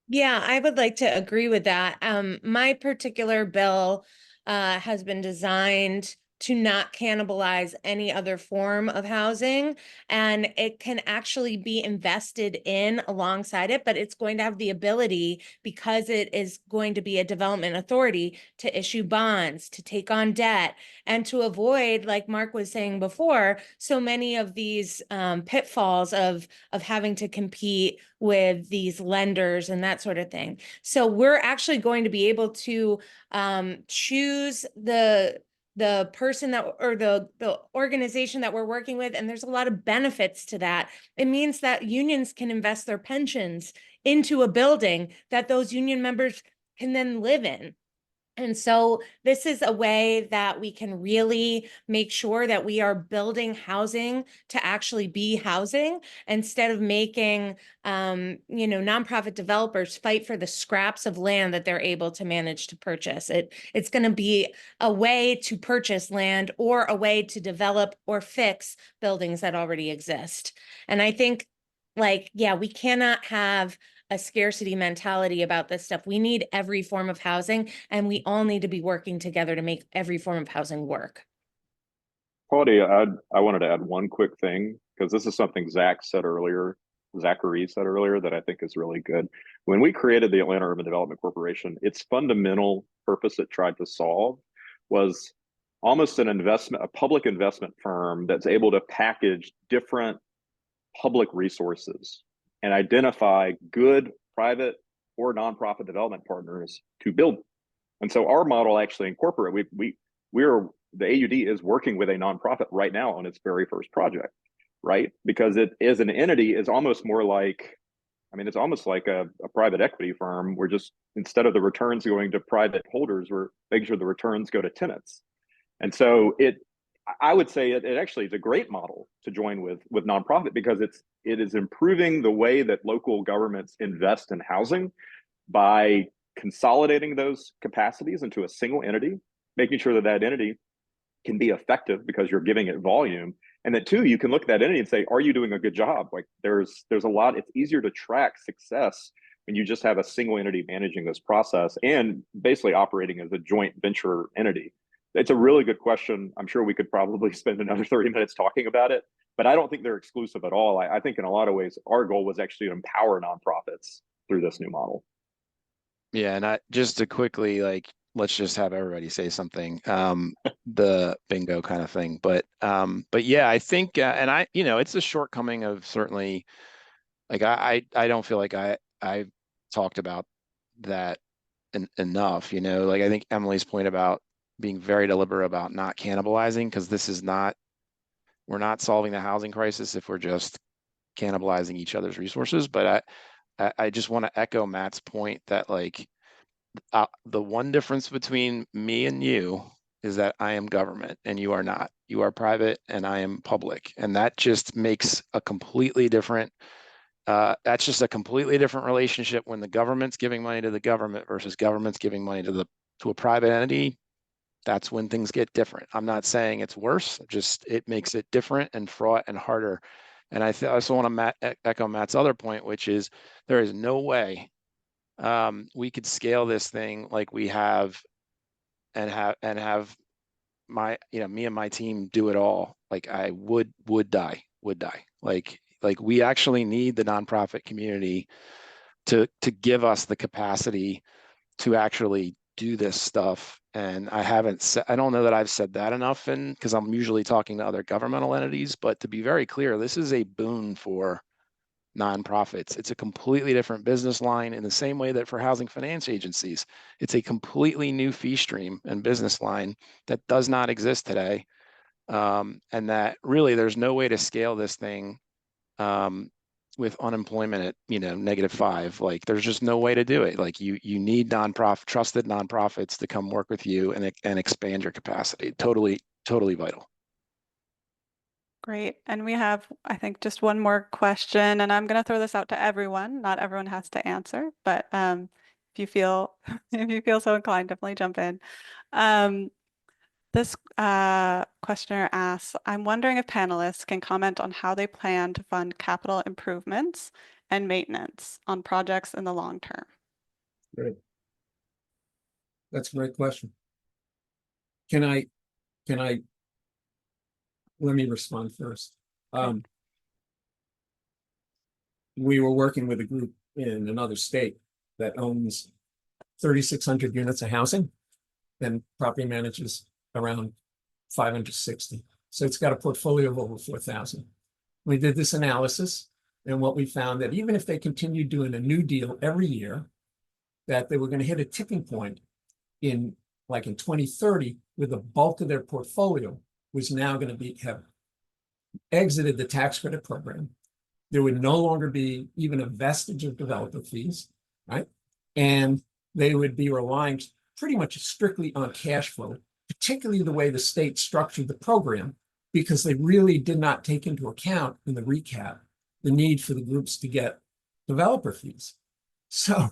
Yeah, I would like to agree with that. My particular bill has been designed to not cannibalize any other form of housing, and it can actually be invested in alongside it, but it's going to have the ability, because it is going to be a development authority, to issue bonds, to take on debt, and to avoid, like Mark was saying before, so many of these pitfalls of having to compete with these lenders and that sort of thing. So we're actually going to be able to choose the person that, or the organization that we're working with, and there's a lot of benefits to that. It means that unions can invest their pensions into a building that those union members can then live in. And so this is a way that we can really make sure that we are building housing to actually be housing, instead of making, nonprofit developers fight for the scraps of land that they're able to manage to purchase. It's going to be a way to purchase land, or a way to develop or fix buildings that already exist. And I think, we cannot have a scarcity mentality about this stuff. We need every form of housing, and we all need to be working together to make every form of housing work. Claudia, I wanted to add one quick thing, because this is something Zachary said earlier that I think is really good. When we created the Atlanta Urban Development Corporation, its fundamental purpose it tried to solve was almost a public investment firm that's able to package different public resources and identify good private or nonprofit development partners to build. And so our model actually incorporate, we're the AUD is working with a nonprofit right now on its very first project, right? Because it as an entity is almost more like, it's almost like a private equity firm. We're just, instead of the returns going to private holders, we're making sure the returns go to tenants. And so I would say it actually is a great model to join with nonprofit, because it is improving the way that local governments invest in housing by consolidating those capacities into a single entity, making sure that entity can be effective because you're giving it volume. And that too, you can look at that entity and say, are you doing a good job? Like there's a lot, it's easier to track success when you just have a single entity managing this process and basically operating as a joint venture entity. It's a really good question. I'm sure we could probably spend another 30 minutes talking about it, but I don't think they're exclusive at all. I think in a lot of ways, our goal was actually to empower nonprofits through this new model. Yeah, and just to quickly, let's just have everybody say something, the bingo kind of thing. But yeah, I think, and it's a shortcoming of certainly, I don't feel like I've talked about that enough, I think Emily's point about being very deliberate about not cannibalizing, because we're not solving the housing crisis if we're just cannibalizing each other's resources. But I just want to echo Matt's point that the one difference between me and you is that I am government and you are not. You are private and I am public. And that just makes a completely different, that's just a completely different relationship when the government's giving money to the government versus government's giving money to a private entity. That's when things get different. I'm not saying it's worse, just it makes it different and fraught and harder. And I also want to echo Matt's other point, which is there is no way we could scale this thing like we have my, me and my team do it all. Like I would die. Like we actually need the nonprofit community to give us the capacity to actually do this stuff. And I don't know that I've said that enough, and because I'm usually talking to other governmental entities, but to be very clear, this is a boon for nonprofits. It's a completely different business line in the same way that for housing finance agencies, it's a completely new fee stream and business line that does not exist today. And that really there's no way to scale this thing with unemployment at -5. Like there's just no way to do it. Like you need trusted nonprofits to come work with you and expand your capacity. Totally vital. Great. And we have, I think, just one more question, and I'm going to throw this out to everyone. Not everyone has to answer, but if you feel so inclined, definitely jump in. This questioner asks, I'm wondering if panelists can comment on how they plan to fund capital improvements and maintenance on projects in the long term. Great. That's a great question. Can I let me respond first. We were working with a group in another state that owns 3,600 units of housing and property manages around 560. So it's got a portfolio of over 4,000. We did this analysis, and what we found that even if they continued doing a new deal every year, that they were going to hit a tipping point in 2030, where the bulk of their portfolio was now going to have exited the tax credit program. There would no longer be even a vestige of developer fees, right? And they would be relying pretty much strictly on cash flow, particularly the way the state structured the program, because they really did not take into account in the recap the need for the groups to get developer fees. So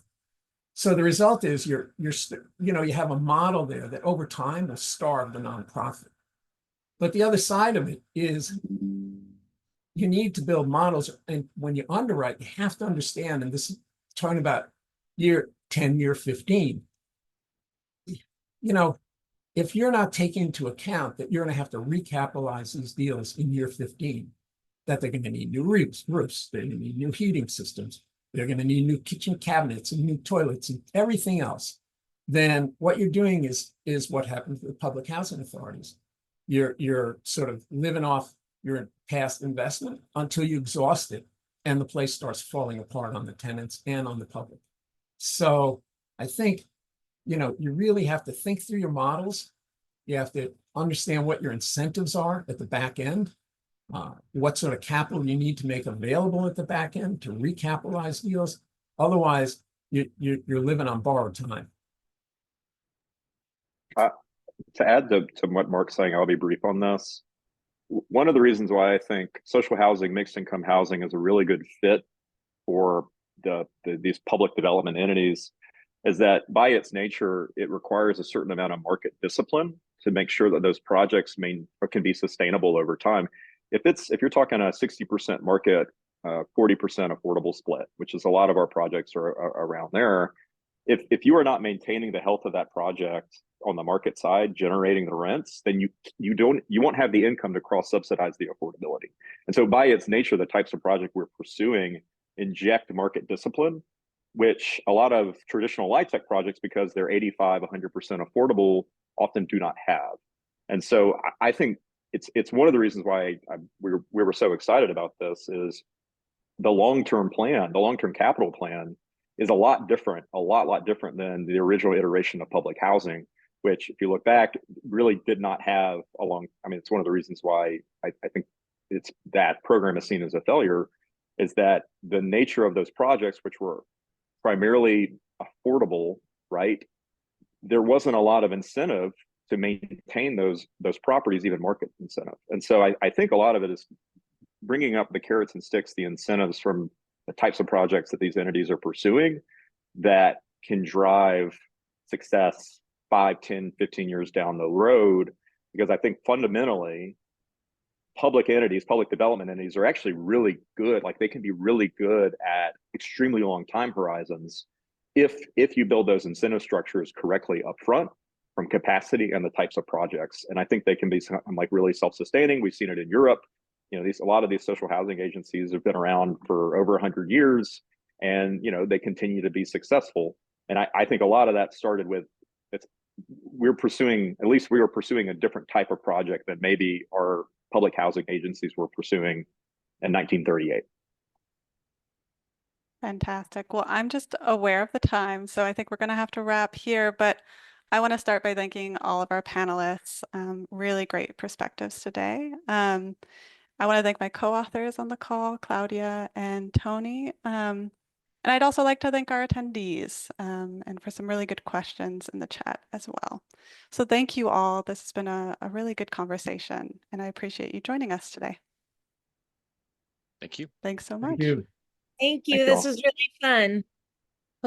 the result is you have a model there that over time will starve the nonprofit. But the other side of it is you need to build models, and when you underwrite, you have to understand, and this is talking about year 10, year 15. If you're not taking into account that you're going to have to recapitalize these deals in year 15, that they're going to need new roofs, they're going to need new heating systems, they're going to need new kitchen cabinets and new toilets and everything else, then what you're doing is what happens with public housing authorities. You're sort of living off your past investment until you exhaust it, and the place starts falling apart on the tenants and on the public. So I think, you really have to think through your models. You have to understand what your incentives are at the back end, what sort of capital you need to make available at the back end to recapitalize deals. Otherwise, you're living on borrowed time. To add to what Mark's saying, I'll be brief on this. One of the reasons why I think social housing, mixed income housing is a really good fit for these public development entities is that by its nature, it requires a certain amount of market discipline to make sure that those projects can be sustainable over time. If you're talking a 60% market, 40% affordable split, which is a lot of our projects are around there, if you are not maintaining the health of that project on the market side, generating the rents, then you won't have the income to cross subsidize the affordability. And so by its nature, the types of project we're pursuing inject market discipline, which a lot of traditional LIHTC projects, because they're 85, 100% affordable, often do not have. And so I think it's one of the reasons why we were so excited about this is the long-term plan, the long-term capital plan is a lot different than the original iteration of public housing, which if you look back, really did not have it's one of the reasons why I think that program is seen as a failure, is that the nature of those projects, which were primarily affordable, right? There wasn't a lot of incentive to maintain those properties, even market incentive. And so I think a lot of it is bringing up the carrots and sticks, the incentives from the types of projects that these entities are pursuing that can drive success 5, 10, 15 years down the road. Because I think fundamentally, public entities, public development entities are actually really good. Like they can be really good at extremely long time horizons if you build those incentive structures correctly up front from capacity and the types of projects. And I think they can be like really self-sustaining. We've seen it in Europe. You know, a lot of these social housing agencies have been around for over 100 years, and you know they continue to be successful. And I think a lot of that started with we were pursuing a different type of project that maybe our public housing agencies were pursuing in 1938. Fantastic. Well, I'm just aware of the time, so I think we're going to have to wrap here, but I want to start by thanking all of our panelists. Really great perspectives today. I want to thank my co-authors on the call, Claudia and Tony. And I'd also like to thank our attendees and for some really good questions in the chat as well. So thank you all. This has been a really good conversation, and I appreciate you joining us today. Thank you. Thanks so Thank much. you. Thank you. Thank you This all. was really fun.